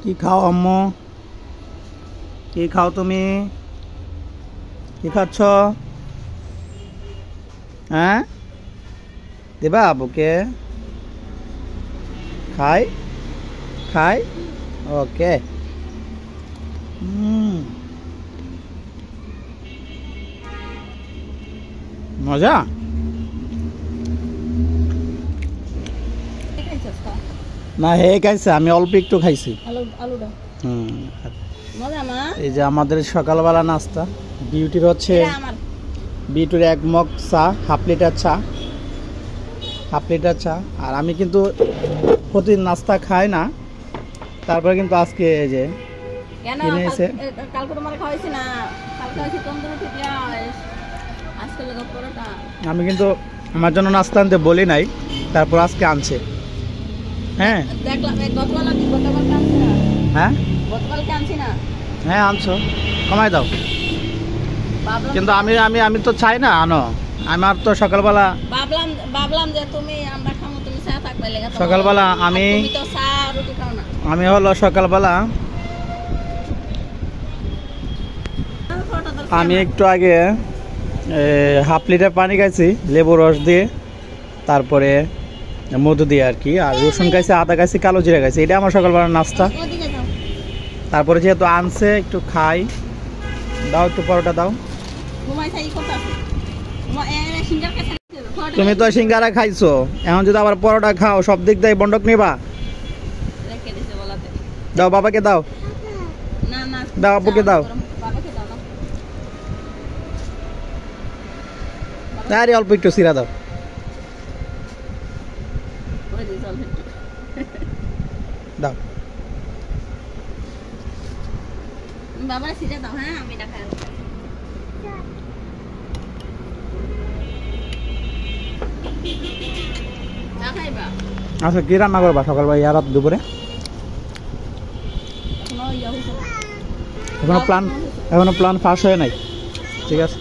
কি খাও আম্মু? কি খাও তুমি? কি খাচ্ছ? হ্যাঁ, দেবা আবুকে? খাই খাই, ওকে। মজা। না হে খাইছে, আমি অল্প একটু খাইছি। এই যে আমাদের সকালবেলা নাস্তা, বিউটির হচ্ছে বিউটির 1 মগ চা, হাফ লিটার চা। আর আমি কিন্তু প্রতিদিন নাস্তা খাই না, তারপরে কিন্তু আজকে এই যে কিনে এসে আমি কিন্তু আমার জন্য নাস্তা আনতে বলি নাই, তারপর আজকে আনছে। হ্যাঁ হ্যাঁ হ্যাঁ, আনছো, কমাই দাও। কিন্তু আমি আমি আমি তো চাই না আনো, আমার তো সকালবেলা ভাবলাম যে তুমি আমরা খামু, তুমি চা থাকবে লাগা সকালবেলা আমি তো চা রুটি খাও না। আমি হলো সকালবেলা আমি একটু আগে হাফ লিটার পানি খাইছি লেবু রস দিয়ে, তারপরে মধু দিয়ে আর কি, আর রসুন খাইছি, আদা খাইছি, কালো জিরা খাইছি। এটা আমার সকালবেলা নাস্তা। তারপরে যেহেতু আনছে একটু খাই। দাও একটু পরোটা দাও। তুমি তো সিঙ্গারা খাইছো, এখন যদি আবার পরোটা খাও সব দিক দিয়ে বন্ধক নিবা। দাও বাবাকে দাও, দাও আব্বুকে দাও। আরে অল্প একটু সিরা দাও। দাও বাবা, সিরা দাও। হ্যাঁ, আমি এটা খাই। আচ্ছা, কি রান্না করবা সকালবেলা ইয়ার দুপুরে? এখনো প্ল্যান ফাঁস হয় নাই। ঠিক আছে।